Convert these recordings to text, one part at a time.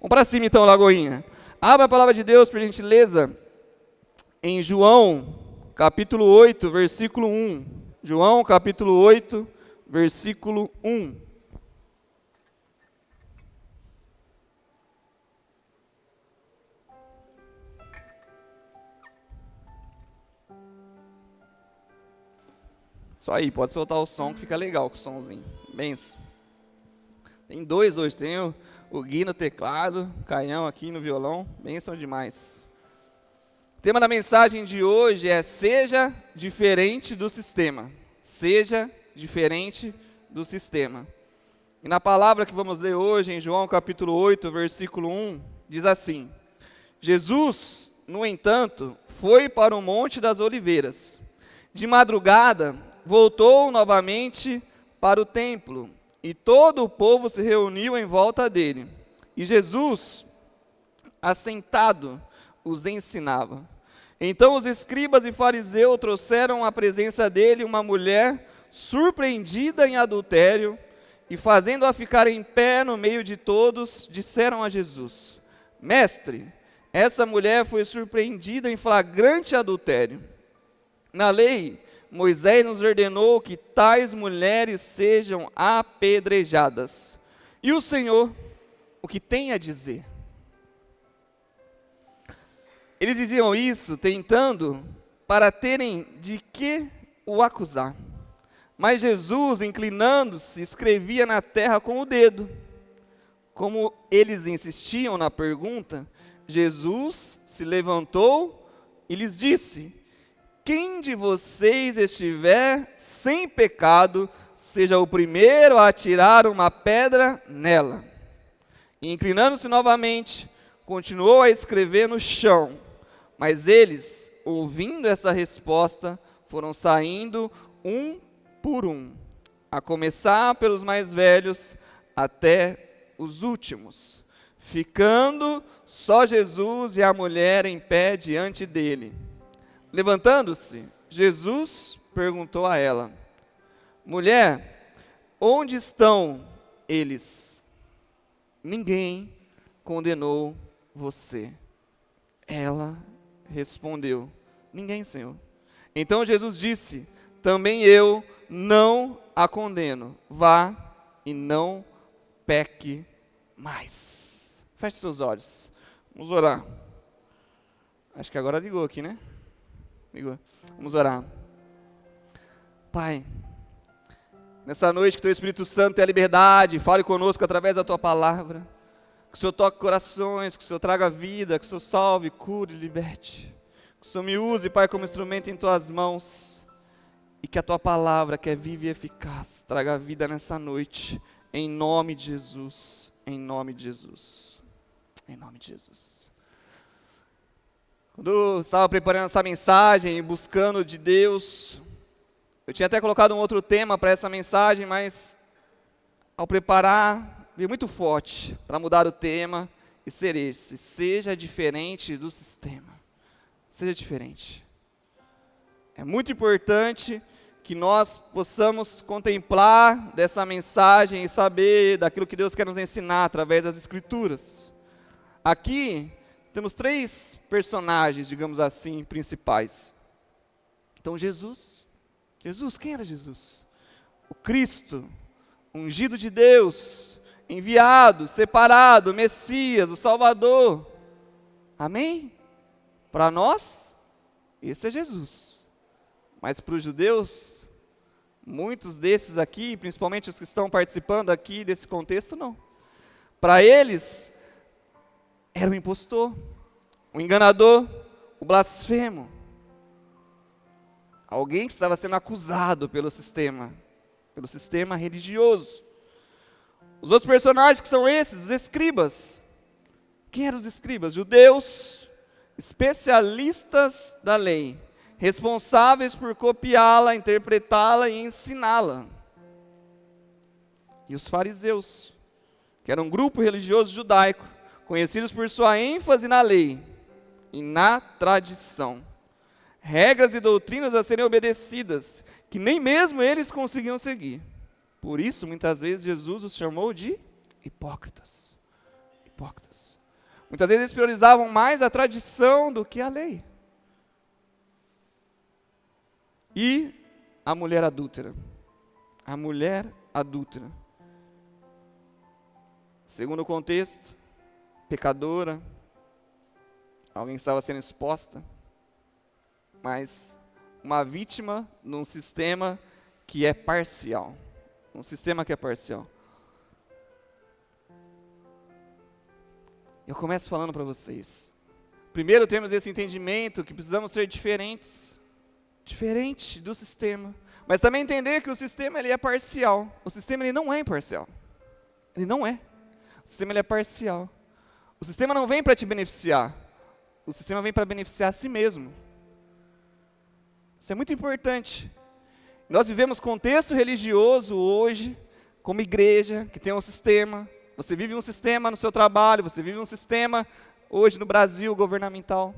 Vamos para cima então, Lagoinha. Abra a palavra de Deus, por gentileza, em João, capítulo 8, versículo 1. João, capítulo 8, versículo 1. Isso aí, pode soltar o som que fica legal com o somzinho. Benção. Tem dois hoje, tem o Gui no teclado, o Caião aqui no violão. Benção demais. O tema da mensagem de hoje é: seja diferente do sistema. Seja diferente do sistema. E na palavra que vamos ler hoje, em João capítulo 8, versículo 1, diz assim: Jesus, no entanto, foi para o Monte das Oliveiras. De madrugada, voltou novamente para o templo, e todo o povo se reuniu em volta dele. E Jesus, assentado, os ensinava. Então os escribas e fariseus trouxeram à presença dele uma mulher surpreendida em adultério, e fazendo-a ficar em pé no meio de todos, disseram a Jesus: Mestre, essa mulher foi surpreendida em flagrante adultério. Na lei, Moisés nos ordenou que tais mulheres sejam apedrejadas. E o Senhor, o que tem a dizer? Eles diziam isso tentando para terem de que o acusar. Mas Jesus, inclinando-se, escrevia na terra com o dedo. Como eles insistiam na pergunta, Jesus se levantou e lhes disse: quem de vocês estiver sem pecado, seja o primeiro a atirar uma pedra nela. E inclinando-se novamente, continuou a escrever no chão. Mas eles, ouvindo essa resposta, foram saindo um por um, a começar pelos mais velhos até os últimos, ficando só Jesus e a mulher em pé diante dele. Levantando-se, Jesus perguntou a ela: mulher, onde estão eles? Ninguém condenou você. Ela respondeu: ninguém, Senhor. Então Jesus disse: também eu não a condeno. Vá e não peque mais. Feche seus olhos. Vamos orar. Acho que agora ligou aqui, né? Vamos orar. Pai, nessa noite que Teu Espírito Santo tenha liberdade, fale conosco através da Tua palavra, que o Senhor toque corações, que o Senhor traga vida, que o Senhor salve, cure, liberte, que o Senhor me use, Pai, como instrumento em Tuas mãos, e que a Tua palavra, que é viva e eficaz, traga vida nessa noite, em nome de Jesus, em nome de Jesus, em nome de Jesus. Quando eu estava preparando essa mensagem e buscando de Deus, eu tinha até colocado um outro tema para essa mensagem, mas ao preparar, veio muito forte para mudar o tema e ser esse: seja diferente do sistema. Seja diferente. É muito importante que nós possamos contemplar dessa mensagem e saber daquilo que Deus quer nos ensinar através das Escrituras. Aqui temos três personagens, digamos assim, principais. Então Jesus, quem era Jesus? O Cristo, ungido de Deus, enviado, separado, Messias, o Salvador. Amém? Para nós, esse é Jesus. Mas para os judeus, muitos desses aqui, principalmente os que estão participando aqui desse contexto, não. Para eles, era o impostor, o enganador, o blasfemo. Alguém que estava sendo acusado pelo sistema religioso. Os outros personagens que são esses, os escribas. Quem eram os escribas? Judeus, especialistas da lei, responsáveis por copiá-la, interpretá-la e ensiná-la. E os fariseus, que era um grupo religioso judaico, conhecidos por sua ênfase na lei e na tradição. Regras e doutrinas a serem obedecidas, que nem mesmo eles conseguiam seguir. Por isso, muitas vezes, Jesus os chamou de hipócritas. hipócritas. Muitas vezes eles priorizavam mais a tradição do que a lei. E a mulher adúltera. A mulher adúltera. Segundo o contexto, pecadora, alguém que estava sendo exposta, mas uma vítima num sistema que é parcial. Um sistema que é parcial. Eu começo falando para vocês. Primeiro temos esse entendimento que precisamos ser diferentes. Diferente do sistema. Mas também entender que o sistema ele é parcial. O sistema ele não é imparcial. Ele não é. O sistema ele é parcial. O sistema não vem para te beneficiar. O sistema vem para beneficiar a si mesmo. Isso é muito importante. Nós vivemos contexto religioso hoje, como igreja, que tem um sistema. Você vive um sistema no seu trabalho, você vive um sistema hoje no Brasil governamental.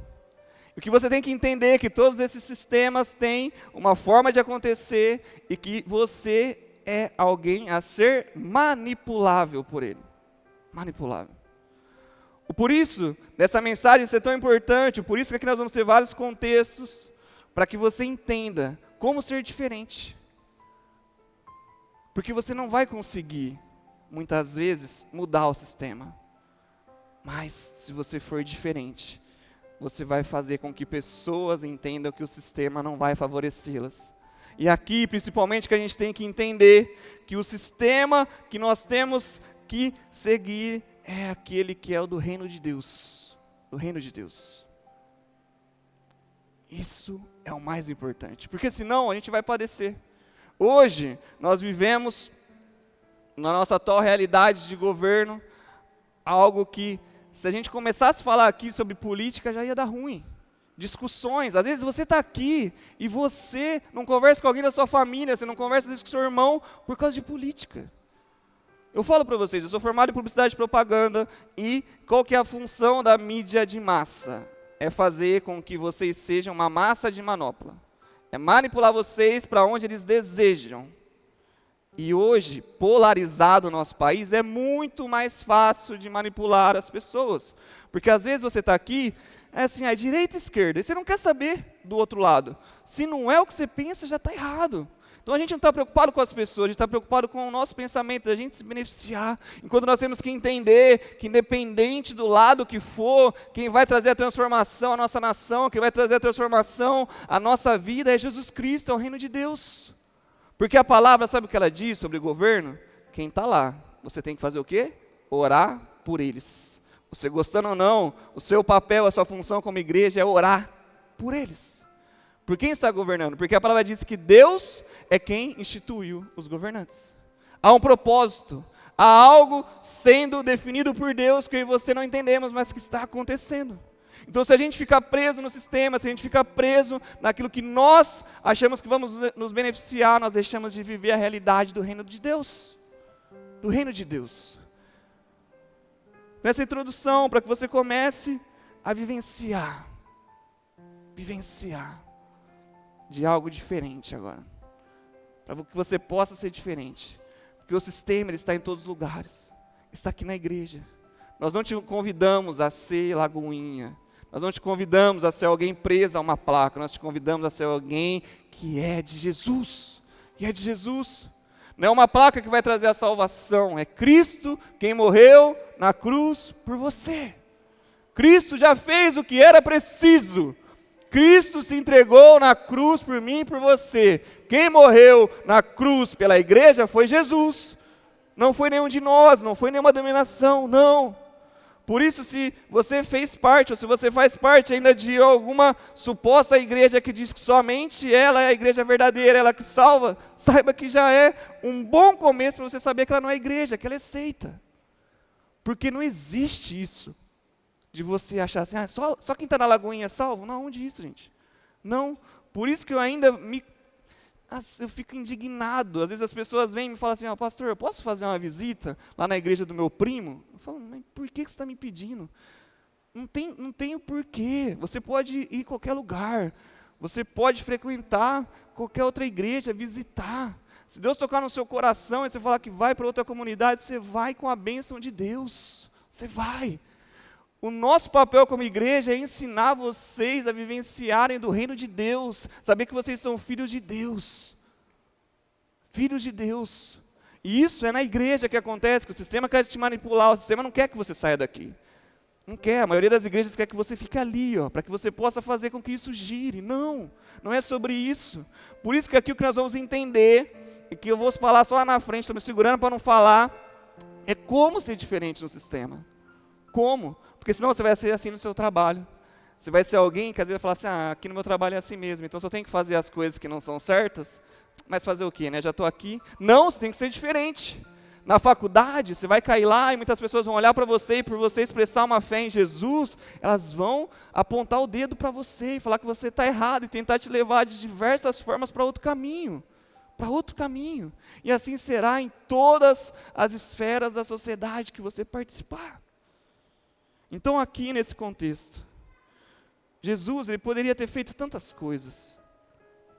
O que você tem que entender é que todos esses sistemas têm uma forma de acontecer e que você é alguém a ser manipulável por ele. Manipulável. Por isso, dessa mensagem ser tão importante, por isso que aqui nós vamos ter vários contextos para que você entenda como ser diferente. Porque você não vai conseguir, muitas vezes, mudar o sistema. Mas, se você for diferente, você vai fazer com que pessoas entendam que o sistema não vai favorecê-las. E aqui, principalmente, que a gente tem que entender que o sistema que nós temos que seguir é aquele que é o do reino de Deus. Do reino de Deus. Isso é o mais importante, porque senão a gente vai padecer. Hoje, nós vivemos, na nossa atual realidade de governo, algo que, se a gente começasse a falar aqui sobre política, já ia dar ruim. Discussões, às vezes você está aqui e você não conversa com alguém da sua família, você não conversa às vezes com seu irmão por causa de política. Eu falo para vocês, eu sou formado em publicidade e propaganda, e qual que é a função da mídia de massa? É fazer com que vocês sejam uma massa de manopla. É manipular vocês para onde eles desejam. E hoje, polarizado o nosso país, é muito mais fácil de manipular as pessoas. Porque às vezes você está aqui, é assim, é direita e esquerda, e você não quer saber do outro lado. Se não é o que você pensa, já está errado. Então a gente não está preocupado com as pessoas, a gente está preocupado com o nosso pensamento, a gente se beneficiar. Enquanto nós temos que entender que independente do lado que for, quem vai trazer a transformação à nossa nação, quem vai trazer a transformação à nossa vida é Jesus Cristo, é o reino de Deus. Porque a palavra, sabe o que ela diz sobre o governo? Quem está lá, você tem que fazer o quê? Orar por eles. Você gostando ou não, o seu papel, a sua função como igreja é orar por eles. Por quem está governando? Porque a palavra diz que Deus é quem instituiu os governantes. Há um propósito, há algo sendo definido por Deus que eu e você não entendemos, mas que está acontecendo. Então, se a gente ficar preso no sistema, se a gente ficar preso naquilo que nós achamos que vamos nos beneficiar, nós deixamos de viver a realidade do reino de Deus. Do reino de Deus. Nessa introdução, para que você comece a vivenciar de algo diferente agora. Para que você possa ser diferente. Porque o sistema ele está em todos os lugares. Está aqui na igreja. Nós não te convidamos a ser lagoinha. Nós não te convidamos a ser alguém preso a uma placa. Nós te convidamos a ser alguém que é de Jesus. E é de Jesus. Não é uma placa que vai trazer a salvação. É Cristo quem morreu na cruz por você. Cristo já fez o que era preciso. Cristo se entregou na cruz por mim e por você. Quem morreu na cruz pela igreja foi Jesus. Não foi nenhum de nós, não foi nenhuma dominação, não. Por isso, se você fez parte, ou se você faz parte ainda de alguma suposta igreja que diz que somente ela é a igreja verdadeira, ela que salva, saiba que já é um bom começo para você saber que ela não é igreja, que ela é seita. Porque não existe isso. De você achar assim, só quem está na lagoinha é salvo? Não, onde isso, gente? Não, por isso que eu ainda eu fico indignado. Às vezes as pessoas vêm e me falam assim, pastor, eu posso fazer uma visita lá na igreja do meu primo? Eu falo, mas por que você está me pedindo? Não tem o porquê. Você pode ir em qualquer lugar. Você pode frequentar qualquer outra igreja, visitar. Se Deus tocar no seu coração e você falar que vai para outra comunidade, você vai com a bênção de Deus. Você vai. O nosso papel como igreja é ensinar vocês a vivenciarem do reino de Deus, saber que vocês são filhos de Deus. Filhos de Deus. E isso é na igreja que acontece, que o sistema quer te manipular, o sistema não quer que você saia daqui. Não quer, a maioria das igrejas quer que você fique ali, para que você possa fazer com que isso gire. Não, não é sobre isso. Por isso que aqui o que nós vamos entender, e que eu vou falar só lá na frente, estou me segurando para não falar, é como ser diferente no sistema. Como? Porque senão você vai ser assim no seu trabalho. Você vai ser alguém que às vezes vai falar assim, aqui no meu trabalho é assim mesmo, então se eu tenho que fazer as coisas que não são certas, mas fazer o quê, né? Já estou aqui. Não, você tem que ser diferente. Na faculdade, você vai cair lá e muitas pessoas vão olhar para você e por você expressar uma fé em Jesus, elas vão apontar o dedo para você e falar que você está errado e tentar te levar de diversas formas para outro caminho. Para outro caminho. E assim será em todas as esferas da sociedade que você participar. Então aqui nesse contexto, Jesus ele poderia ter feito tantas coisas,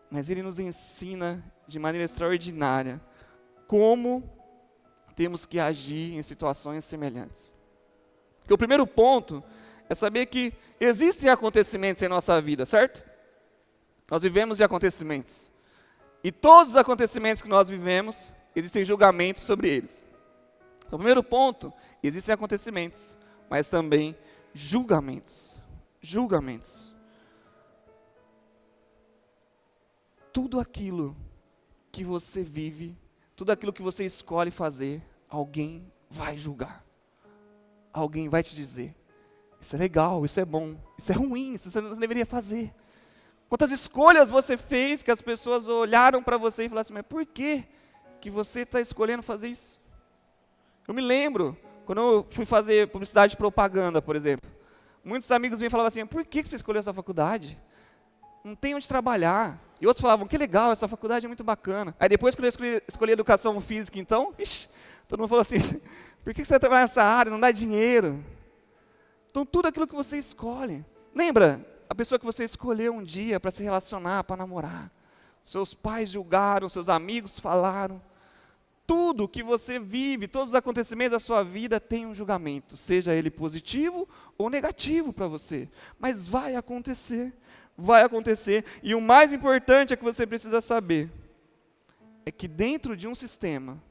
mas ele nos ensina de maneira extraordinária como temos que agir em situações semelhantes. Porque o primeiro ponto é saber que existem acontecimentos em nossa vida, certo? Nós vivemos de acontecimentos. E todos os acontecimentos que nós vivemos, existem julgamentos sobre eles. Então, o primeiro ponto, existem acontecimentos, mas também julgamentos. Julgamentos. Tudo aquilo que você vive, tudo aquilo que você escolhe fazer, alguém vai julgar. Alguém vai te dizer, isso é legal, isso é bom, isso é ruim, isso você não deveria fazer. Quantas escolhas você fez que as pessoas olharam para você e falaram assim, mas por que você está escolhendo fazer isso? Eu me lembro, quando eu fui fazer publicidade de propaganda, por exemplo, muitos amigos me falavam assim, por que você escolheu essa faculdade? Não tem onde trabalhar. E outros falavam, que legal, essa faculdade é muito bacana. Aí depois que eu escolhi educação física, então, todo mundo falou assim, por que você vai trabalhar nessa área, não dá dinheiro? Então tudo aquilo que você escolhe. Lembra, a pessoa que você escolheu um dia para se relacionar, para namorar. Seus pais julgaram, seus amigos falaram. Tudo que você vive, todos os acontecimentos da sua vida tem um julgamento, seja ele positivo ou negativo para você. Mas vai acontecer. Vai acontecer, e o mais importante é que você precisa saber, é que dentro de um sistema,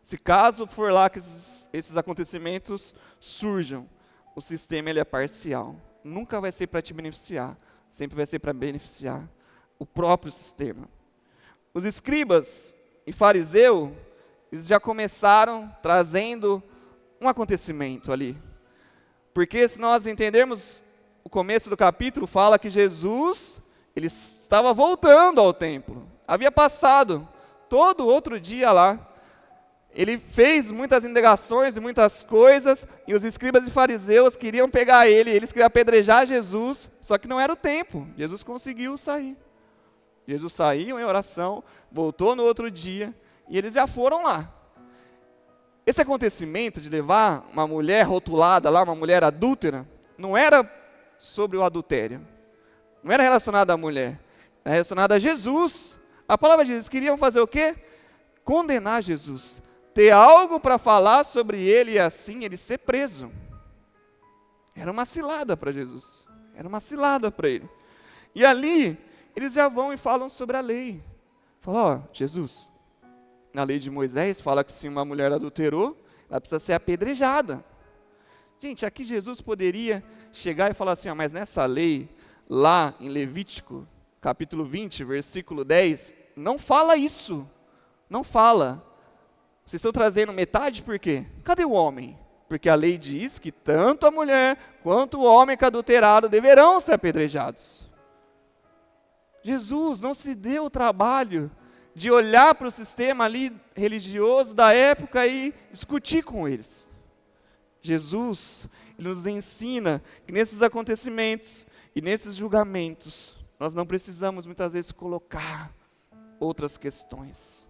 se caso for lá que esses acontecimentos surjam, o sistema ele é parcial, nunca vai ser para te beneficiar, sempre vai ser para beneficiar o próprio sistema. Os escribas e fariseus, eles já começaram trazendo um acontecimento ali, porque se nós entendermos o começo do capítulo fala que Jesus, ele estava voltando ao templo. Havia passado todo outro dia lá. Ele fez muitas indagações e muitas coisas, e os escribas e fariseus queriam pegar ele, eles queriam apedrejar Jesus, só que não era o tempo. Jesus conseguiu sair. Jesus saiu em oração, voltou no outro dia, e eles já foram lá. Esse acontecimento de levar uma mulher rotulada lá, uma mulher adúltera, não era sobre o adultério. Não era relacionado à mulher, era relacionado a Jesus. A palavra diz, eles queriam fazer o quê? Condenar Jesus. Ter algo para falar sobre ele e assim ele ser preso. Era uma cilada para Jesus. Era uma cilada para ele. E ali, eles já vão e falam sobre a lei. Falam, Jesus, na lei de Moisés fala que se uma mulher adulterou, ela precisa ser apedrejada. Gente, aqui Jesus poderia chegar e falar assim, mas nessa lei, lá em Levítico, capítulo 20, versículo 10, não fala isso. Não fala. Vocês estão trazendo metade por quê? Cadê o homem? Porque a lei diz que tanto a mulher quanto o homem que é adulterado deverão ser apedrejados. Jesus não se deu o trabalho de olhar para o sistema ali religioso da época e discutir com eles. Jesus, ele nos ensina que nesses acontecimentos e nesses julgamentos, nós não precisamos muitas vezes colocar outras questões.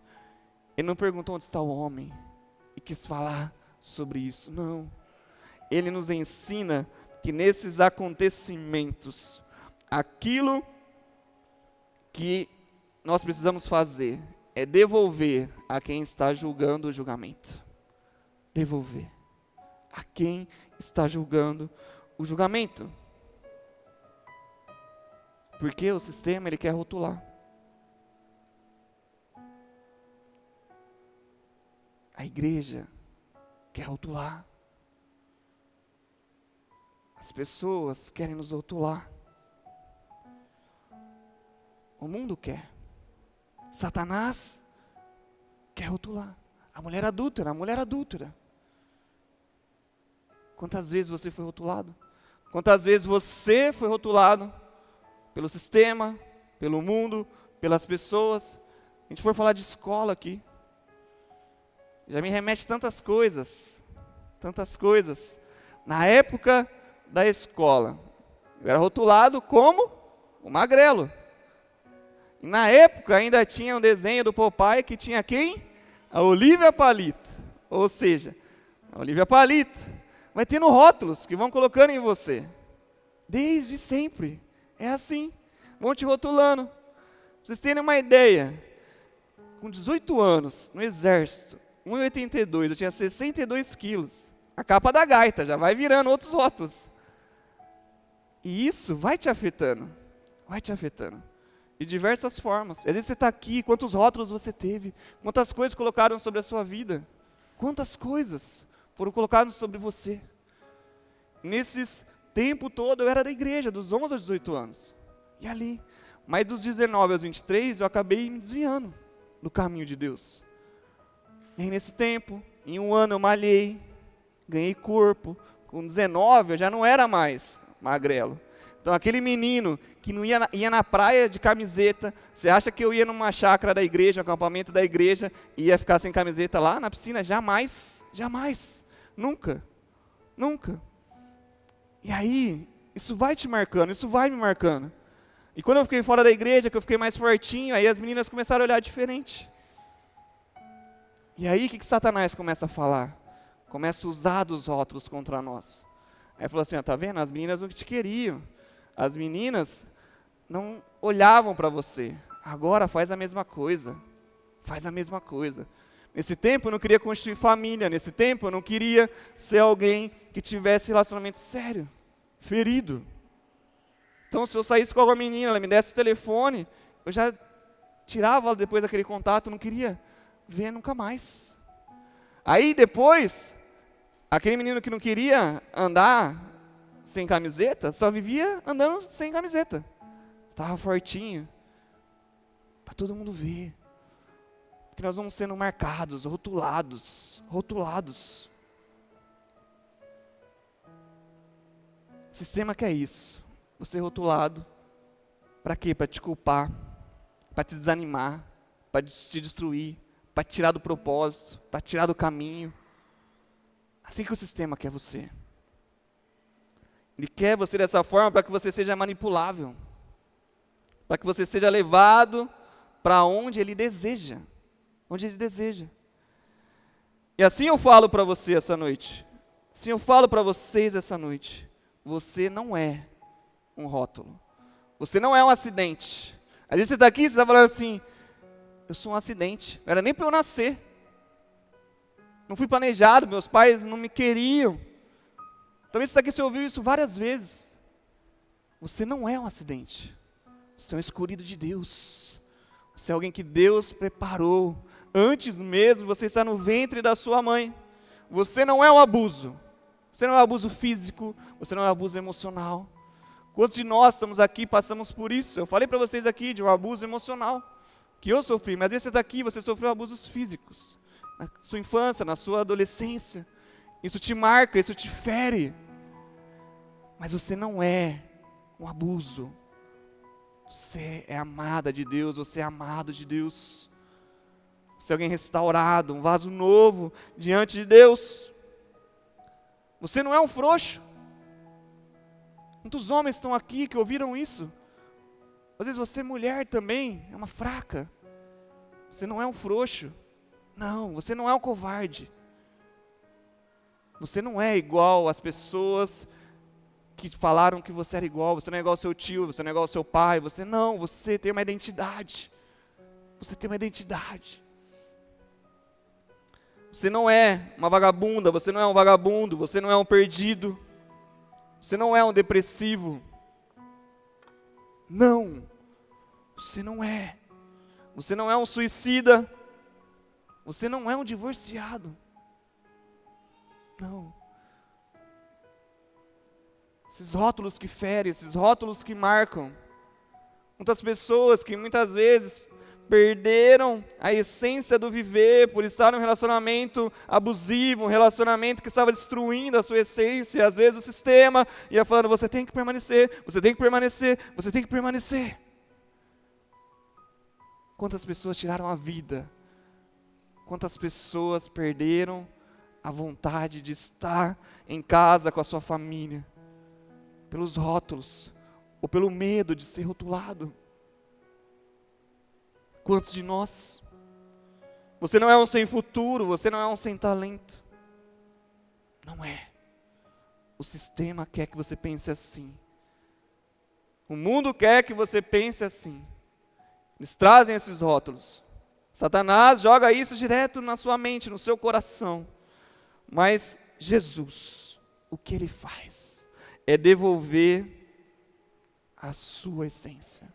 Ele não perguntou onde está o homem e quis falar sobre isso, não. Ele nos ensina que nesses acontecimentos, aquilo que nós precisamos fazer é devolver a quem está julgando o julgamento. Devolver. a quem está julgando o julgamento. Porque o sistema, ele quer rotular. A igreja quer rotular. As pessoas querem nos rotular. O mundo quer. Satanás quer rotular. A mulher adúltera. Quantas vezes você foi rotulado? Quantas vezes você foi rotulado pelo sistema, pelo mundo, pelas pessoas? A gente for falar de escola aqui. Já me remete tantas coisas. Na época da escola, eu era rotulado como o magrelo. E na época ainda tinha um desenho do Popeye que tinha quem? A Olívia Palito. Ou seja, a Olívia Palito vai tendo rótulos que vão colocando em você. Desde sempre. É assim. Vão te rotulando. Pra vocês terem uma ideia, com 18 anos, no exército, 1,82, eu tinha 62 quilos. A capa da gaita, já vai virando outros rótulos. E isso vai te afetando. De diversas formas. Às vezes você está aqui, quantos rótulos você teve, quantas coisas colocaram sobre a sua vida, quantas coisas foram colocadas sobre você. Nesses tempo todo eu era da igreja, dos 11 aos 18 anos. E ali, mas dos 19 aos 23 eu acabei me desviando do caminho de Deus. E aí nesse tempo, em um ano eu malhei, ganhei corpo. Com 19 eu já não era mais magrelo. Então aquele menino que não ia na praia de camiseta, você acha que eu ia numa chácara da igreja, um acampamento da igreja, e ia ficar sem camiseta lá na piscina? Jamais, nunca. E aí, isso vai te marcando, isso vai me marcando. E quando eu fiquei fora da igreja, que eu fiquei mais fortinho, aí as meninas começaram a olhar diferente. E aí, o que Satanás começa a falar? Começa a usar dos rótulos contra nós. Aí falou assim, ó, tá vendo? As meninas não te queriam. As meninas não olhavam para você. Agora faz a mesma coisa. Nesse tempo eu não queria construir família. Nesse tempo eu não queria ser alguém que tivesse relacionamento sério, ferido. Então se eu saísse com alguma menina, ela me desse o telefone, eu já tirava depois daquele contato, não queria ver nunca mais. Aí depois, aquele menino que não queria andar sem camiseta, só vivia andando sem camiseta. Estava fortinho, para todo mundo ver. Porque nós vamos sendo marcados, rotulados. O sistema quer isso. Você rotulado. Para quê? Para te culpar, para te desanimar, para te destruir, para te tirar do propósito, para te tirar do caminho. Assim que o sistema quer você. Ele quer você dessa forma para que você seja manipulável. Para que você seja levado para onde ele deseja. E assim eu falo para você essa noite. Assim eu falo para vocês essa noite. Você não é um rótulo. Você não é um acidente. Às vezes você está aqui e você está falando assim, eu sou um acidente. Não era nem para eu nascer. Não fui planejado, meus pais não me queriam. Talvez você está aqui e você ouviu isso várias vezes. Você não é um acidente. Você é um escolhido de Deus. Você é alguém que Deus preparou. Antes mesmo você está no ventre da sua mãe. Você não é um abuso. Você não é um abuso físico. Você não é um abuso emocional. Quantos de nós estamos aqui passamos por isso? Eu falei para vocês aqui de um abuso emocional que eu sofri. Mas às vezes você está aqui e você sofreu abusos físicos. Na sua infância, na sua adolescência. Isso te marca, isso te fere. Mas você não é um abuso. Você é amada de Deus, você é amado de Deus. Você é alguém restaurado, um vaso novo diante de Deus. Você não é um frouxo. Muitos homens estão aqui que ouviram isso. Às vezes você, mulher também, é uma fraca. Você não é um frouxo. Não, você não é um covarde. Você não é igual às pessoas que falaram que você era igual. Você não é igual ao seu tio, você não é igual ao seu pai. Você tem uma identidade. Você tem uma identidade. Você não é uma vagabunda, você não é um vagabundo, você não é um perdido, você não é um depressivo. Não, você não é. Você não é um suicida, você não é um divorciado. Não. Esses rótulos que ferem, esses rótulos que marcam. Muitas pessoas que muitas vezes perderam a essência do viver por estar em um relacionamento abusivo, um relacionamento que estava destruindo a sua essência. Às vezes o sistema ia falando, você tem que permanecer, você tem que permanecer, você tem que permanecer. Quantas pessoas tiraram a vida? Quantas pessoas perderam a vontade de estar em casa com a sua família? Pelos rótulos, ou pelo medo de ser rotulado. Quantos de nós? Você não é um sem futuro, você não é um sem talento. Não é. O sistema quer que você pense assim. O mundo quer que você pense assim. Eles trazem esses rótulos. Satanás joga isso direto na sua mente, no seu coração. Mas Jesus, o que Ele faz? É devolver a sua essência.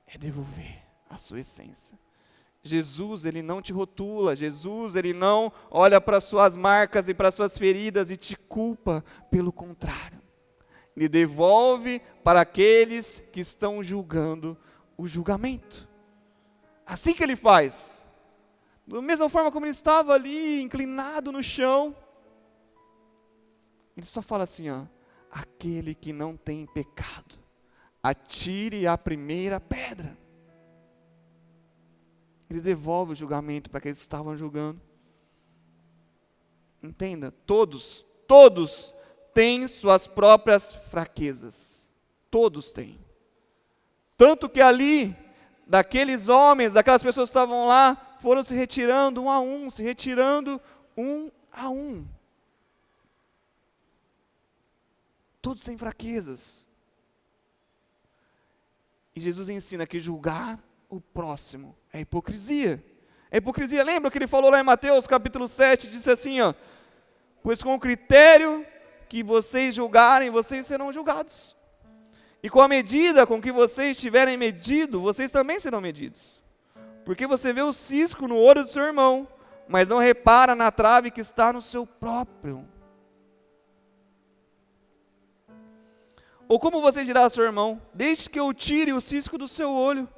É devolver a sua essência. Jesus, Ele não te rotula. Jesus, Ele não olha para as suas marcas e para as suas feridas e te culpa. Pelo contrário, Ele devolve para aqueles que estão julgando o julgamento. Assim que Ele faz. Da mesma forma como Ele estava ali, inclinado no chão, Ele só fala assim, ó, aquele que não tem pecado, atire a primeira pedra. Ele devolve o julgamento para aqueles que estavam julgando. Entenda, todos têm suas próprias fraquezas. Todos têm. Tanto que ali, daqueles homens, daquelas pessoas que estavam lá, foram se retirando um a um, se retirando um a um. Todos têm fraquezas. E Jesus ensina que julgar o próximo é hipocrisia. É hipocrisia. Lembra que Ele falou lá em Mateus capítulo 7, disse assim, ó, pois com o critério que vocês julgarem, vocês serão julgados. E com a medida com que vocês tiverem medido, vocês também serão medidos. Porque você vê o cisco no olho do seu irmão, mas não repara na trave que está no seu próprio. Ou como você dirá ao seu irmão, deixe que eu tire o cisco do seu olho,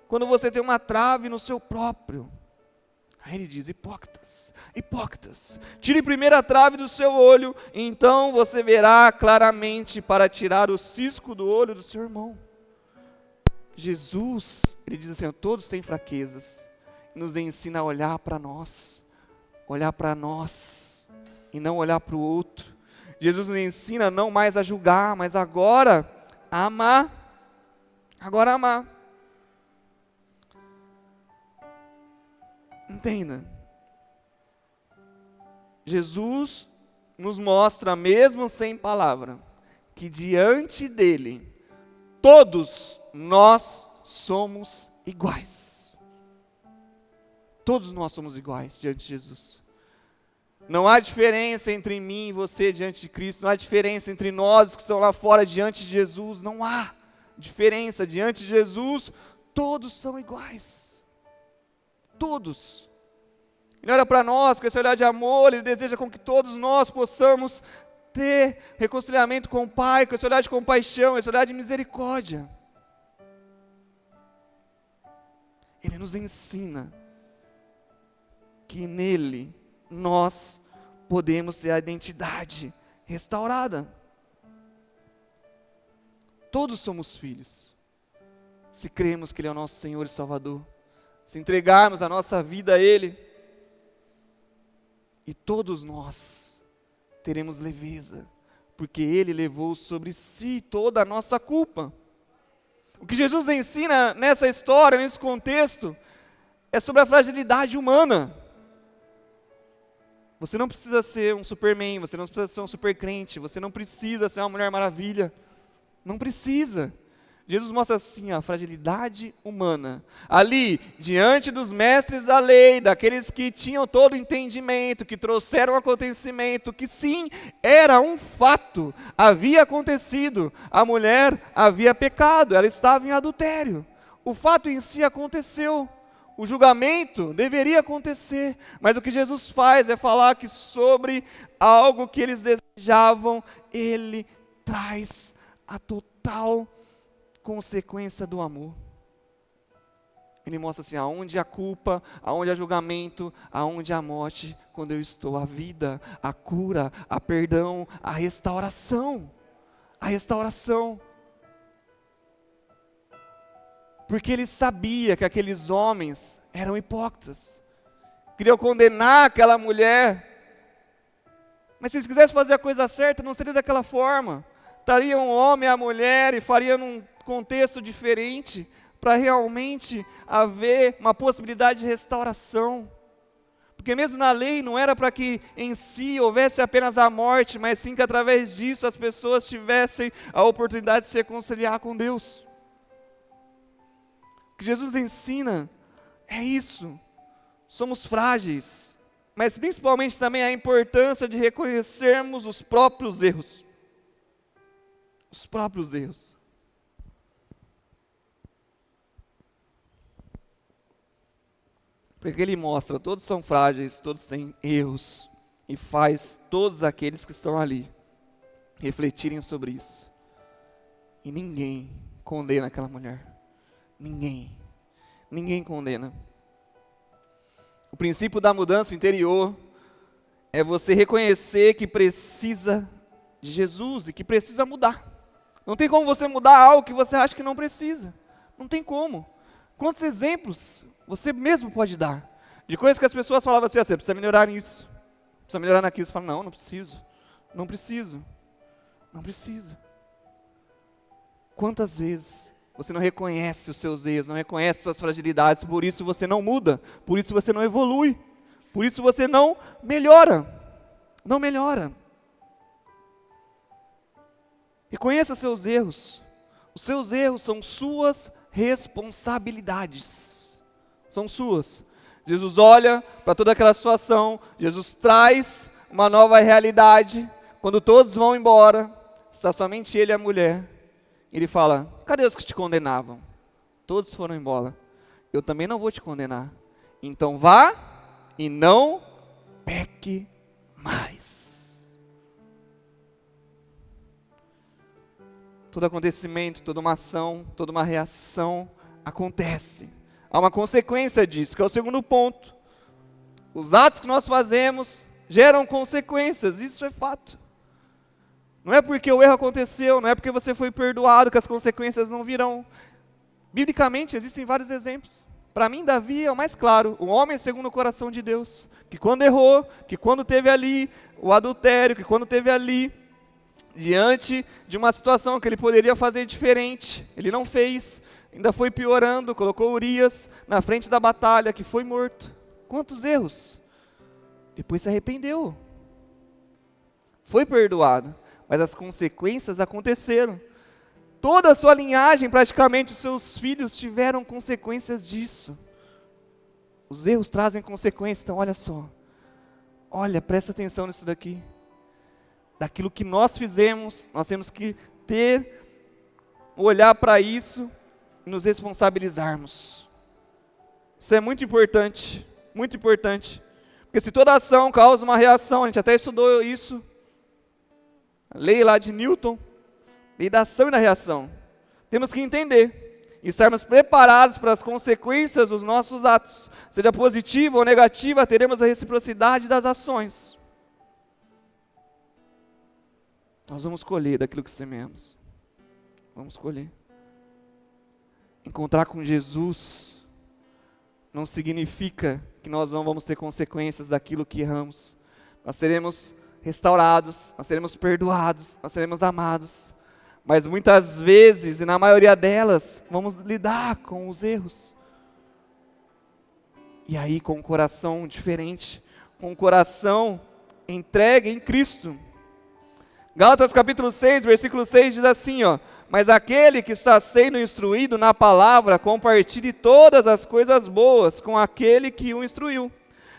quando você tem uma trave no seu próprio. Aí ele diz, hipócritas, tire primeiro a trave do seu olho, então você verá claramente para tirar o cisco do olho do seu irmão. Jesus, Ele diz assim, todos têm fraquezas, nos ensina a olhar para nós, e não olhar para o outro. Jesus nos ensina não mais a julgar, mas agora a amar. Agora a amar. Entenda. Jesus nos mostra, mesmo sem palavra, que diante dEle, todos nós somos iguais. Todos nós somos iguais diante de Jesus. Não há diferença entre mim e você diante de Cristo, não há diferença entre nós que estão lá fora diante de Jesus, não há diferença diante de Jesus, todos são iguais. Todos. Ele olha para nós com esse olhar de amor, Ele deseja com que todos nós possamos ter reconciliamento com o Pai, com esse olhar de compaixão, esse olhar de misericórdia. Ele nos ensina que nele nós podemos ter a identidade restaurada. Todos somos filhos, se cremos que Ele é o nosso Senhor e Salvador, se entregarmos a nossa vida a Ele, e todos nós teremos leveza, porque Ele levou sobre si toda a nossa culpa. O que Jesus ensina nessa história, nesse contexto, é sobre a fragilidade humana. Você não precisa ser um Superman, você não precisa ser um super crente, você não precisa ser uma Mulher Maravilha. Não precisa. Jesus mostra assim a fragilidade humana. Ali, diante dos mestres da lei, daqueles que tinham todo o entendimento, que trouxeram o acontecimento, que sim, era um fato, havia acontecido. A mulher havia pecado, ela estava em adultério. O fato em si aconteceu. O julgamento deveria acontecer, mas o que Jesus faz é falar que sobre algo que eles desejavam, ele traz a total consequência do amor. Ele mostra assim, aonde há culpa, aonde há julgamento, aonde há morte, quando eu estou, a vida, a cura, a perdão, a restauração. A restauração. Porque ele sabia que aqueles homens eram hipócritas. Queriam condenar aquela mulher. Mas se eles quisessem fazer a coisa certa, não seria daquela forma. Trariam o homem e a mulher e fariam num contexto diferente, para realmente haver uma possibilidade de restauração. Porque mesmo na lei não era para que em si houvesse apenas a morte, mas sim que através disso as pessoas tivessem a oportunidade de se reconciliar com Deus. O que Jesus ensina é isso. Somos frágeis, mas principalmente também a importância de reconhecermos os próprios erros. Os próprios erros. Porque ele mostra, todos são frágeis, todos têm erros, e faz todos aqueles que estão ali refletirem sobre isso. E ninguém condena aquela mulher. Ninguém condena. O princípio da mudança interior é você reconhecer que precisa de Jesus e que precisa mudar. Não tem como você mudar algo que você acha que não precisa. Não tem como. Quantos exemplos você mesmo pode dar de coisas que as pessoas falavam assim, você precisa melhorar nisso, precisa melhorar naquilo. Você fala, não preciso. Quantas vezes você não reconhece os seus erros, não reconhece suas fragilidades, por isso você não muda, por isso você não evolui, por isso você não melhora. Reconheça os seus erros. Os seus erros são suas responsabilidades. São suas. Jesus olha para toda aquela situação, Jesus traz uma nova realidade. Quando todos vão embora, está somente ele e a mulher. Ele fala, cadê os que te condenavam? Todos foram embora. Eu também não vou te condenar. Então vá e não peque mais. Todo acontecimento, toda uma ação, toda uma reação acontece. Há uma consequência disso, que é o segundo ponto. Os atos que nós fazemos geram consequências, isso é fato. Não é porque o erro aconteceu, não é porque você foi perdoado que as consequências não virão. Biblicamente existem vários exemplos. Para mim, Davi é o mais claro, o homem segundo o coração de Deus, que quando errou, que quando teve ali o adultério, que quando teve ali, diante de uma situação que ele poderia fazer diferente, ele não fez, ainda foi piorando, colocou Urias na frente da batalha, que foi morto. Quantos erros? Depois se arrependeu, foi perdoado, mas as consequências aconteceram. Toda a sua linhagem, praticamente os seus filhos tiveram consequências disso. Os erros trazem consequências, então olha só, presta atenção nisso daqui. Daquilo que nós fizemos, nós temos que olhar para isso e nos responsabilizarmos. Isso é muito importante, porque se toda ação causa uma reação, a gente até estudou isso, a lei lá de Newton, lei da ação e da reação. Temos que entender e estarmos preparados para as consequências dos nossos atos, seja positiva ou negativa, teremos a reciprocidade das ações. Nós vamos colher daquilo que semeamos. Vamos colher. Encontrar com Jesus não significa que nós não vamos ter consequências daquilo que erramos. Nós seremos restaurados, nós seremos perdoados, nós seremos amados. Mas muitas vezes, e na maioria delas, vamos lidar com os erros. E aí com um coração diferente, com um coração entregue em Cristo. Gálatas capítulo 6, versículo 6 diz assim, Mas aquele que está sendo instruído na palavra, compartilhe todas as coisas boas com aquele que o instruiu.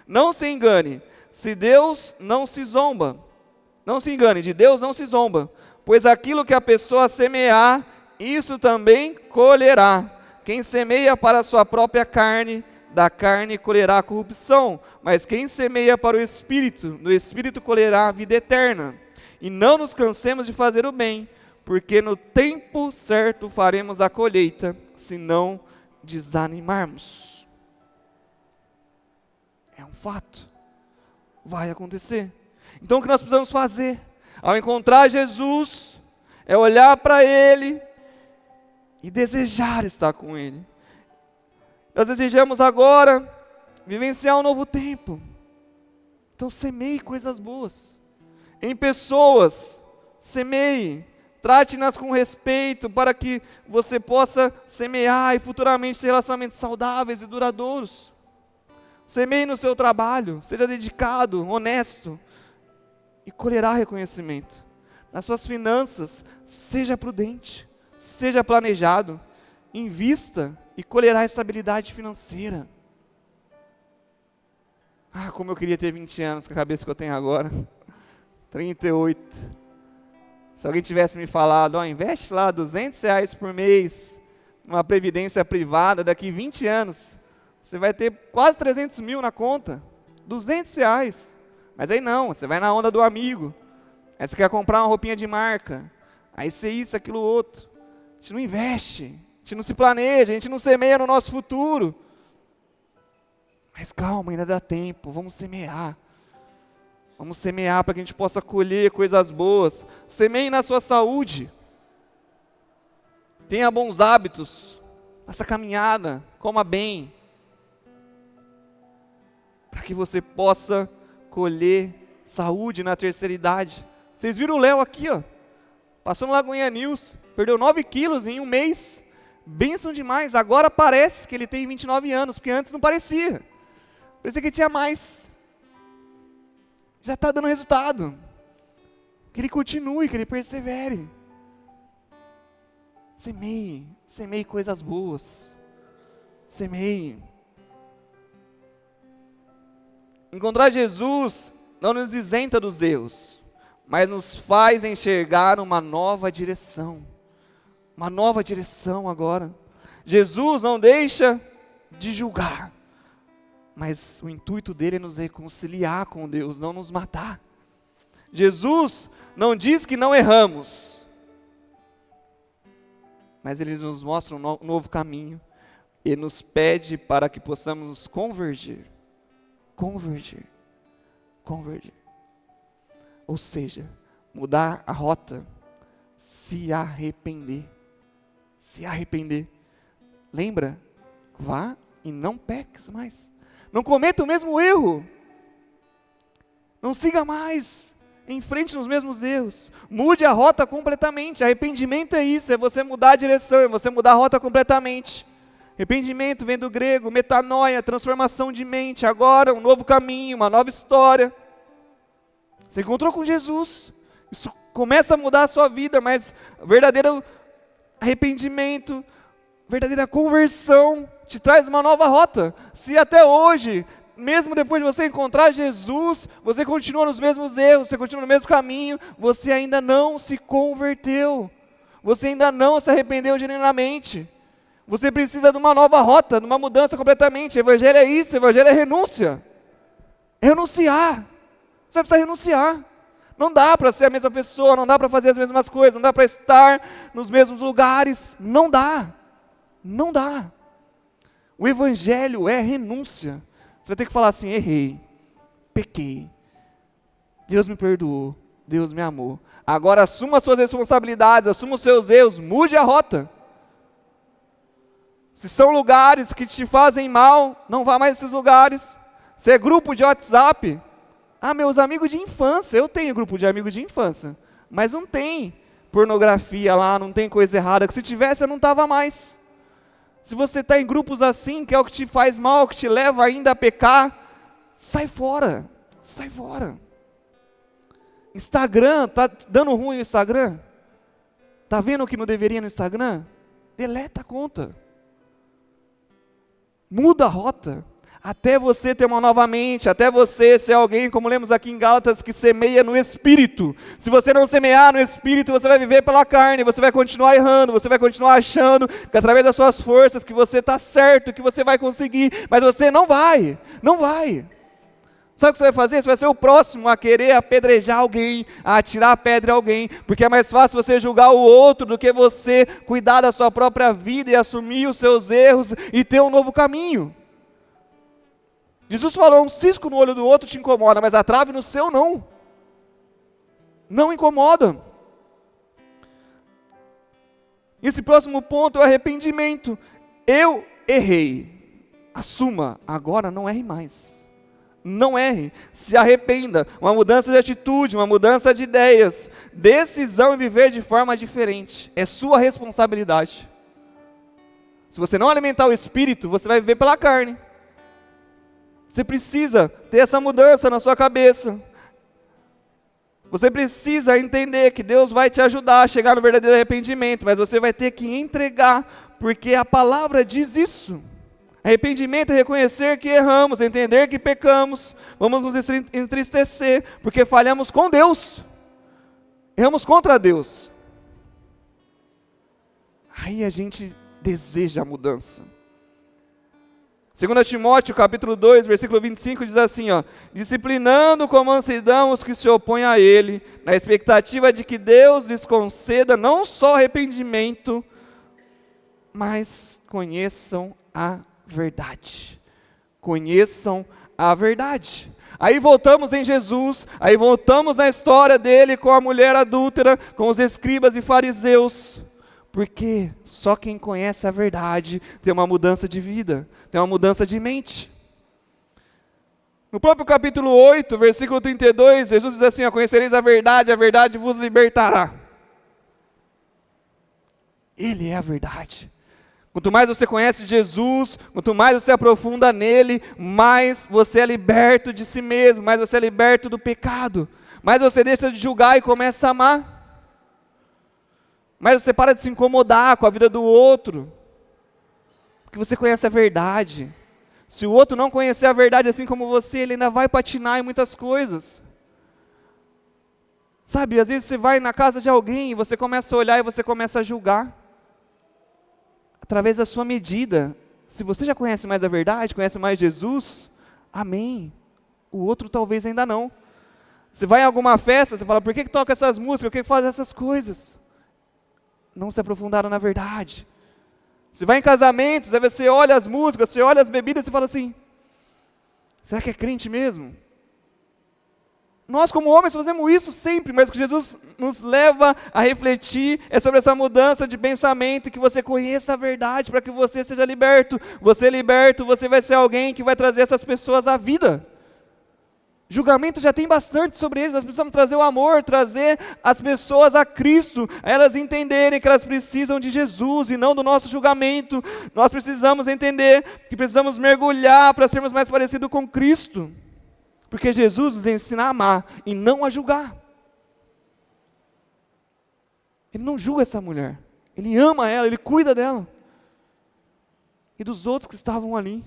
Não se engane, se Deus não se zomba. Não se engane, de Deus não se zomba, pois aquilo que a pessoa semear, isso também colherá. Quem semeia para a sua própria carne, da carne colherá corrupção, mas quem semeia para o Espírito, do Espírito colherá a vida eterna. E não nos cansemos de fazer o bem, porque no tempo certo faremos a colheita, se não desanimarmos. É um fato, vai acontecer. Então o que nós precisamos fazer, ao encontrar Jesus, é olhar para Ele e desejar estar com Ele. Nós desejamos agora vivenciar um novo tempo. Então semeie coisas boas. Em pessoas, semeie. Trate-nas com respeito para que você possa semear e futuramente ter relacionamentos saudáveis e duradouros. Semeie no seu trabalho, seja dedicado, honesto e colherá reconhecimento. Nas suas finanças, seja prudente, seja planejado, invista e colherá estabilidade financeira. Ah, como eu queria ter 20 anos com a cabeça que eu tenho agora. 38. Se alguém tivesse me falado, investe lá R$200 por mês, numa previdência privada, daqui 20 anos, você vai ter quase 300 mil na conta. R$200. Mas aí não, você vai na onda do amigo. Aí você quer comprar uma roupinha de marca. Aí você isso, aquilo, outro. A gente não investe, a gente não se planeja, a gente não semeia no nosso futuro. Mas calma, ainda dá tempo, vamos semear. Vamos semear para que a gente possa colher coisas boas. Semeie na sua saúde. Tenha bons hábitos. Faça caminhada, coma bem. Para que você possa colher saúde na terceira idade. Vocês viram o Léo aqui, ó. Passou no Lagoinha News. Perdeu 9 quilos em um mês. Bênção demais. Agora parece que ele tem 29 anos, porque antes não parecia. Parecia que tinha mais. Já está dando resultado. Que ele continue, que ele persevere. Semeie coisas boas. Semeie. Encontrar Jesus não nos isenta dos erros, mas nos faz enxergar uma nova direção. Uma nova direção agora. Jesus não deixa de julgar, mas o intuito dele é nos reconciliar com Deus, não nos matar. Jesus não diz que não erramos, mas ele nos mostra um novo caminho. Ele nos pede para que possamos nos convergir. Convergir. Ou seja, mudar a rota, se arrepender. Lembra? Vá e não peques mais. Não cometa o mesmo erro. Não siga mais em frente nos mesmos erros. Mude a rota completamente. Arrependimento é isso, é você mudar a direção, é você mudar a rota completamente. Arrependimento vem do grego, metanoia, transformação de mente. Agora um novo caminho, uma nova história. Você encontrou com Jesus. Isso começa a mudar a sua vida, mas verdadeiro arrependimento, verdadeira conversão te traz uma nova rota. Se até hoje, mesmo depois de você encontrar Jesus, você continua nos mesmos erros, você continua no mesmo caminho, você ainda não se converteu, você ainda não se arrependeu genuinamente. Você precisa de uma nova rota, de uma mudança completamente. Evangelho é isso, evangelho é renúncia. É renunciar. Você precisa renunciar. Não dá para ser a mesma pessoa, não dá para fazer as mesmas coisas, não dá para estar nos mesmos lugares. Não dá. Não dá. O evangelho é renúncia. Você vai ter que falar assim: errei, pequei, Deus me perdoou, Deus me amou. Agora assuma as suas responsabilidades, assuma os seus erros, mude a rota. Se são lugares que te fazem mal, não vá mais nesses lugares. Se é grupo de WhatsApp, meus amigos de infância, eu tenho grupo de amigos de infância, mas não tem pornografia lá, não tem coisa errada, que se tivesse eu não estava mais. Se você está em grupos assim, que é o que te faz mal, que te leva ainda a pecar, sai fora, sai fora. Instagram, está dando ruim o Instagram? Está vendo o que não deveria no Instagram? Deleta a conta. Muda a rota. Até você ter uma nova mente, até você ser alguém, como lemos aqui em Gálatas, que semeia no Espírito. Se você não semear no Espírito, você vai viver pela carne, você vai continuar errando, você vai continuar achando que através das suas forças, que você está certo, que você vai conseguir, mas você não vai. Sabe o que você vai fazer? Você vai ser o próximo a querer apedrejar alguém, a atirar a pedra em alguém, porque é mais fácil você julgar o outro do que você cuidar da sua própria vida e assumir os seus erros e ter um novo caminho. Jesus falou, um cisco no olho do outro te incomoda, mas a trave no seu não. Não incomoda. Esse próximo ponto é o arrependimento. Eu errei. Assuma, agora não erre mais. Não erre, se arrependa. Uma mudança de atitude, uma mudança de ideias. Decisão em viver de forma diferente. É sua responsabilidade. Se você não alimentar o espírito, você vai viver pela carne. Você precisa ter essa mudança na sua cabeça. Você precisa entender que Deus vai te ajudar a chegar no verdadeiro arrependimento, mas você vai ter que entregar, porque a palavra diz isso. Arrependimento é reconhecer que erramos, entender que pecamos, vamos nos entristecer, porque falhamos com Deus, erramos contra Deus. Aí a gente deseja a mudança. 2 Timóteo capítulo 2, versículo 25 diz assim, disciplinando com mansidão os que se opõem a ele, na expectativa de que Deus lhes conceda não só arrependimento, mas conheçam a verdade. Conheçam a verdade. Aí voltamos em Jesus, aí voltamos na história dele com a mulher adúltera, com os escribas e fariseus. Porque só quem conhece a verdade tem uma mudança de vida, tem uma mudança de mente. No próprio capítulo 8, versículo 32, Jesus diz assim, conhecereis a verdade vos libertará. Ele é a verdade. Quanto mais você conhece Jesus, quanto mais você aprofunda nele, mais você é liberto de si mesmo, mais você é liberto do pecado, mais você deixa de julgar e começa a amar. Mas você para de se incomodar com a vida do outro, porque você conhece a verdade. Se o outro não conhecer a verdade assim como você, ele ainda vai patinar em muitas coisas. Sabe, às vezes você vai na casa de alguém e você começa a olhar e você começa a julgar. Através da sua medida. Se você já conhece mais a verdade, conhece mais Jesus, amém. O outro talvez ainda não. Você vai em alguma festa, você fala, por que toca essas músicas, por que faz essas coisas? Não se aprofundaram na verdade. Você vai em casamentos, aí você olha as músicas, você olha as bebidas e fala assim, será que é crente mesmo? Nós como homens fazemos isso sempre, mas o que Jesus nos leva a refletir é sobre essa mudança de pensamento, que você conheça a verdade para que você seja liberto. Você liberto, você vai ser alguém que vai trazer essas pessoas à vida. Julgamento já tem bastante sobre eles, nós precisamos trazer o amor, trazer as pessoas a Cristo, a elas entenderem que elas precisam de Jesus e não do nosso julgamento. Nós precisamos entender que precisamos mergulhar para sermos mais parecidos com Cristo, porque Jesus nos ensina a amar e não a julgar. Ele não julga essa mulher, ele ama ela, ele cuida dela e dos outros que estavam ali.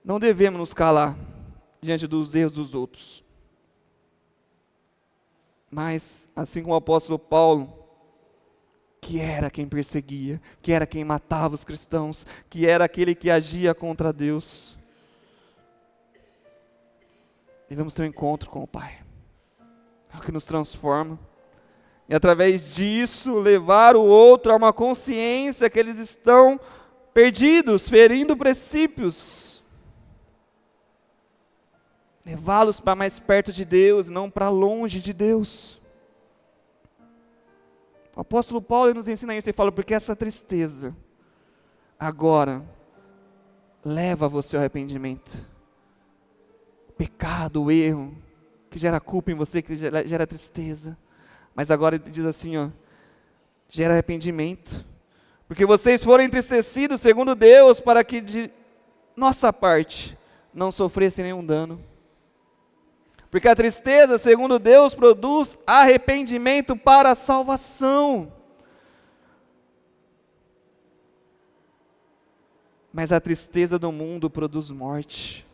Não devemos nos calar diante dos erros dos outros. Mas, assim como o apóstolo Paulo, que era quem perseguia, que era quem matava os cristãos, que era aquele que agia contra Deus, devemos ter um encontro com o Pai. É o que nos transforma. E através disso, levar o outro a uma consciência que eles estão perdidos, ferindo princípios. Levá-los para mais perto de Deus, não para longe de Deus. O apóstolo Paulo nos ensina isso, ele fala, porque essa tristeza agora leva você ao arrependimento. O pecado, o erro, que gera culpa em você, que gera tristeza. Mas agora ele diz assim, gera arrependimento. Porque vocês foram entristecidos segundo Deus, para que de nossa parte não sofressem nenhum dano. Porque a tristeza, segundo Deus, produz arrependimento para a salvação. Mas a tristeza do mundo produz morte.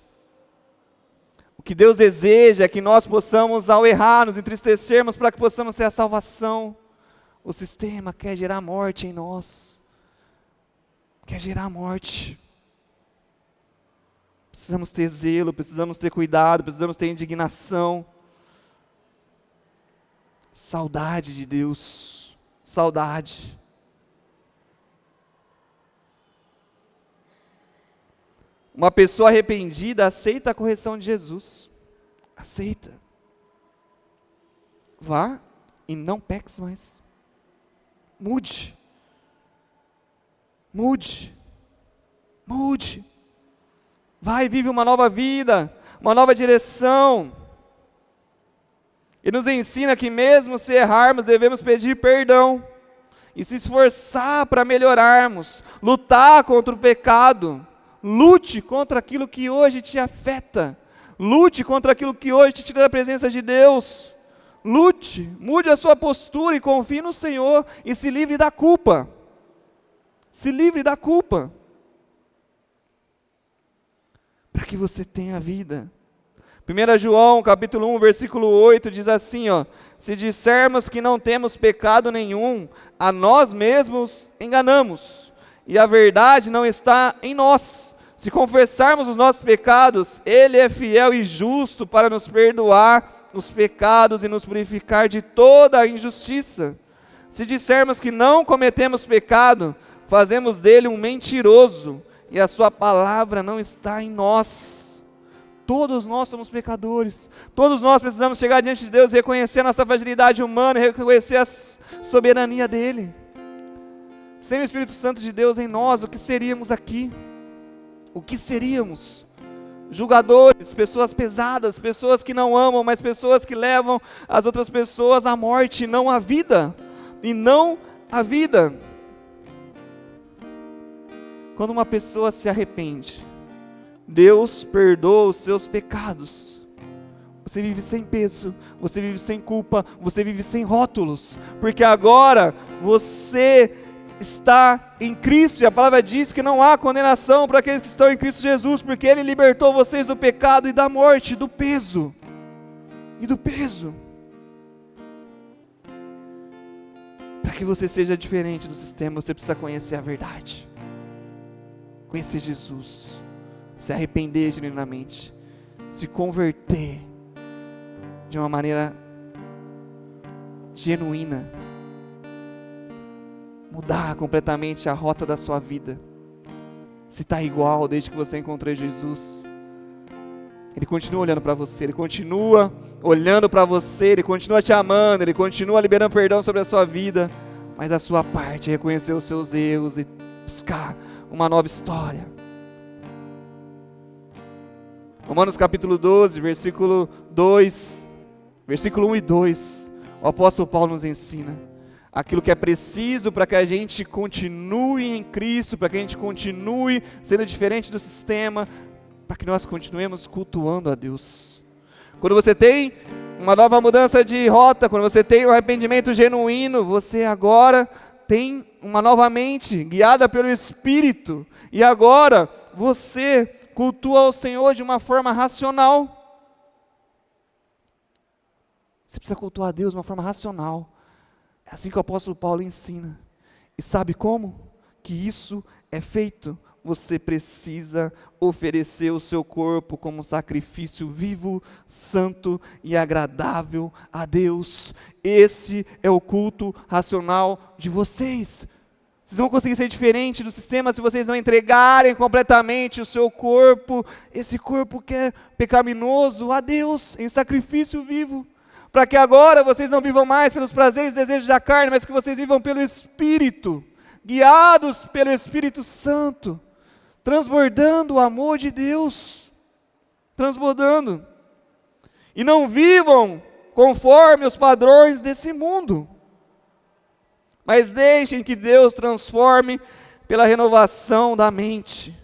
O que Deus deseja é que nós possamos, ao errar, nos entristecermos para que possamos ter a salvação. O sistema quer gerar morte em nós. Quer gerar morte. Precisamos ter zelo, precisamos ter cuidado, precisamos ter indignação. Saudade de Deus. Saudade. Uma pessoa arrependida aceita a correção de Jesus. Aceita. Vá e não peques mais. Mude. Mude. Mude. Vai e vive uma nova vida, uma nova direção. E nos ensina que mesmo se errarmos, devemos pedir perdão. E se esforçar para melhorarmos. Lutar contra o pecado. Lute contra aquilo que hoje te afeta. Lute contra aquilo que hoje te tira da presença de Deus. Lute, mude a sua postura e confie no Senhor e se livre da culpa. Se livre da culpa. Para que você tenha vida. 1 João, capítulo 1, versículo 8, diz assim, ó: se dissermos que não temos pecado nenhum, a nós mesmos enganamos, e a verdade não está em nós. Se confessarmos os nossos pecados, Ele é fiel e justo para nos perdoar os pecados e nos purificar de toda a injustiça. Se dissermos que não cometemos pecado, fazemos dele um mentiroso, e a sua palavra não está em nós. Todos nós somos pecadores, todos nós precisamos chegar diante de Deus e reconhecer a nossa fragilidade humana e reconhecer a soberania dEle. Sem o Espírito Santo de Deus em nós, o que seríamos aqui? O que seríamos? Julgadores, pessoas pesadas, pessoas que não amam, mas pessoas que levam as outras pessoas à morte, não à vida, e não à vida. Quando uma pessoa se arrepende, Deus perdoa os seus pecados. Você vive sem peso, você vive sem culpa, você vive sem rótulos, porque agora você está em Cristo, e a palavra diz que não há condenação para aqueles que estão em Cristo Jesus, porque Ele libertou vocês do pecado e da morte, do peso, para que você seja diferente do sistema, você precisa conhecer a verdade, conhecer Jesus, se arrepender genuinamente, se converter de uma maneira genuína, mudar completamente a rota da sua vida. Se está igual desde que você encontrou Jesus, Ele continua olhando para você, Ele continua olhando para você, Ele continua te amando, Ele continua liberando perdão sobre a sua vida, mas a sua parte é reconhecer os seus erros e buscar uma nova história. Romanos capítulo 12, versículo 1 e 2, o apóstolo Paulo nos ensina aquilo que é preciso para que a gente continue em Cristo, para que a gente continue sendo diferente do sistema, para que nós continuemos cultuando a Deus. Quando você tem uma nova mudança de rota, quando você tem um arrependimento genuíno, você agora tem uma nova mente, guiada pelo Espírito, e agora você cultua o Senhor de uma forma racional. Você precisa cultuar a Deus de uma forma racional. É assim que o apóstolo Paulo ensina. E sabe como? Que isso é feito. Você precisa oferecer o seu corpo como sacrifício vivo, santo e agradável a Deus. Esse é o culto racional de vocês. Vocês vão conseguir ser diferente do sistema se vocês não entregarem completamente o seu corpo, esse corpo que é pecaminoso, a Deus, em sacrifício vivo. Para que agora vocês não vivam mais pelos prazeres e desejos da carne, mas que vocês vivam pelo Espírito, guiados pelo Espírito Santo, transbordando o amor de Deus, transbordando. E não vivam conforme os padrões desse mundo, mas deixem que Deus transforme pela renovação da mente,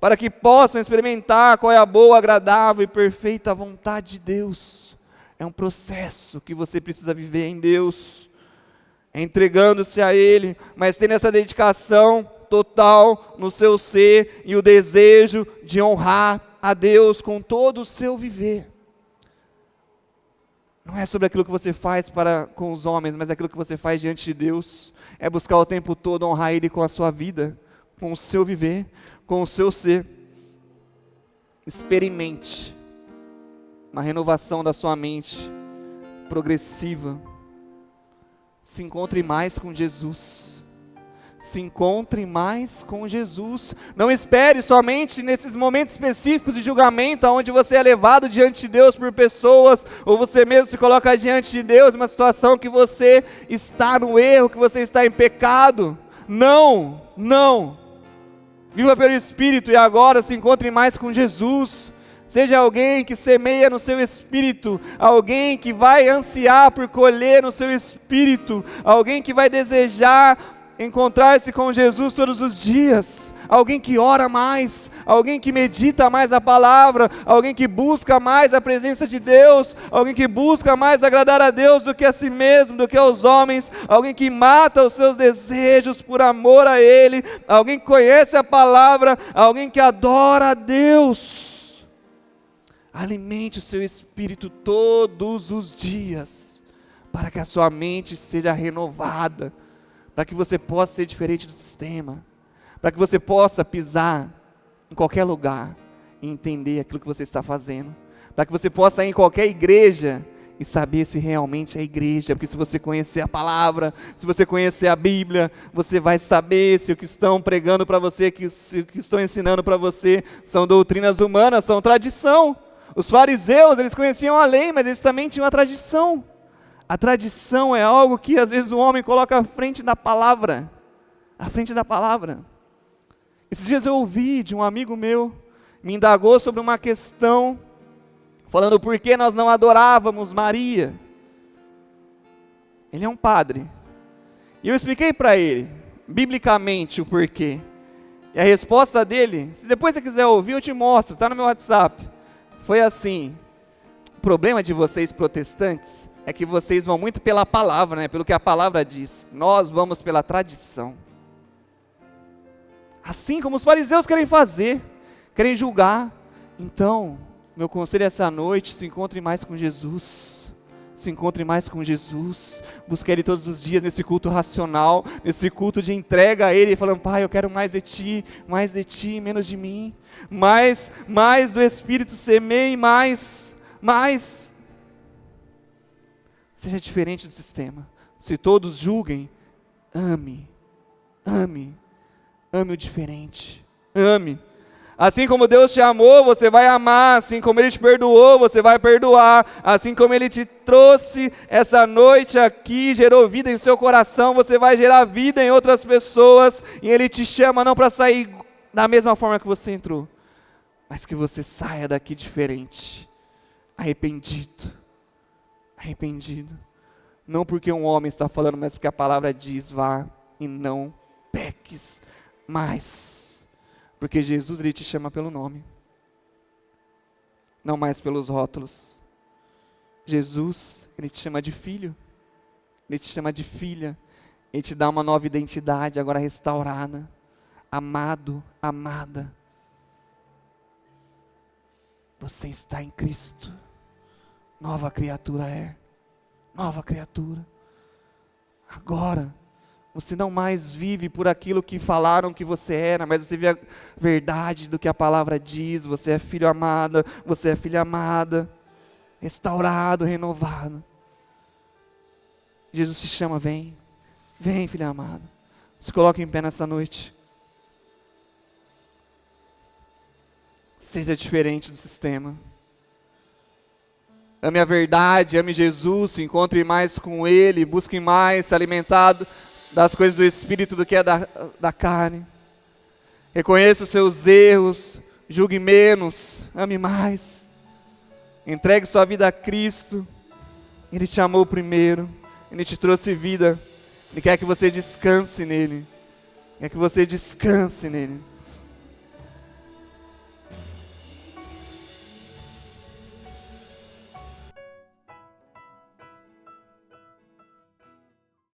para que possam experimentar qual é a boa, agradável e perfeita vontade de Deus. É um processo que você precisa viver em Deus, entregando-se a Ele, mas tendo essa dedicação total no seu ser e o desejo de honrar a Deus com todo o seu viver. Não é sobre aquilo que você faz com os homens, mas aquilo que você faz diante de Deus. É buscar o tempo todo honrar Ele com a sua vida, com o seu viver, com o seu ser. Experimente uma renovação da sua mente progressiva. Se encontre mais com Jesus. Se encontre mais com Jesus. Não espere somente nesses momentos específicos de julgamento, onde você é levado diante de Deus por pessoas, ou você mesmo se coloca diante de Deus, uma situação que você está no erro, que você está em pecado. Não, não. Viva pelo Espírito e agora se encontre mais com Jesus. Seja alguém que semeia no seu espírito, alguém que vai ansiar por colher no seu espírito, alguém que vai desejar encontrar-se com Jesus todos os dias, alguém que ora mais, alguém que medita mais a palavra, alguém que busca mais a presença de Deus, alguém que busca mais agradar a Deus do que a si mesmo, do que aos homens, alguém que mata os seus desejos por amor a Ele, alguém que conhece a palavra, alguém que adora a Deus. Alimente o seu espírito todos os dias, para que a sua mente seja renovada, para que você possa ser diferente do sistema, para que você possa pisar em qualquer lugar e entender aquilo que você está fazendo, para que você possa ir em qualquer igreja e saber se realmente é igreja, porque se você conhecer a palavra, se você conhecer a Bíblia, você vai saber se o que estão pregando para você, se o que estão ensinando para você são doutrinas humanas, são tradição. Os fariseus, eles conheciam a lei, mas eles também tinham a tradição. A tradição é algo que às vezes o homem coloca à frente da palavra. À frente da palavra. Esses dias eu ouvi de um amigo meu, me indagou sobre uma questão, falando por que nós não adorávamos Maria. Ele é um padre. E eu expliquei para ele, biblicamente, o porquê. E a resposta dele, se depois você quiser ouvir, eu te mostro, está no meu WhatsApp. Foi assim: o problema de vocês protestantes é que vocês vão muito pela palavra, né? Pelo que a palavra diz. Nós vamos pela tradição. Assim como os fariseus querem fazer, querem julgar. Então, meu conselho essa noite, se encontre mais com Jesus. Se encontre mais com Jesus. Busque Ele todos os dias nesse culto racional, nesse culto de entrega a Ele, falando: Pai, eu quero mais de Ti, menos de mim. Mais do Espírito, semeie mais. Seja diferente do sistema. Se todos julguem, ame o diferente, ame. Assim como Deus te amou, você vai amar. Assim como Ele te perdoou, você vai perdoar. Assim como Ele te trouxe essa noite aqui, gerou vida em seu coração, você vai gerar vida em outras pessoas. E Ele te chama não para sair da mesma forma que você entrou, mas que você saia daqui diferente, arrependido. Não porque um homem está falando, mas porque a palavra diz: vá e não peques mais. Porque Jesus, Ele te chama pelo nome, não mais pelos rótulos. Jesus, Ele te chama de filho, Ele te chama de filha, Ele te dá uma nova identidade, agora restaurada, amado, amada. Você está em Cristo, nova criatura é. Nova criatura. Agora, você não mais vive por aquilo que falaram que você era, mas você vê a verdade do que a palavra diz. Você é filho amado, você é filha amada, restaurado, renovado. Jesus te chama: vem, filha amada. Se coloque em pé nessa noite. Seja diferente do sistema. Ame a verdade, ame Jesus, se encontre mais com Ele, busque mais se alimentar das coisas do Espírito do que é da carne. Reconheça os seus erros, julgue menos, ame mais. Entregue sua vida a Cristo. Ele te amou primeiro, Ele te trouxe vida, Ele quer que você descanse nele. Quer que você descanse nele.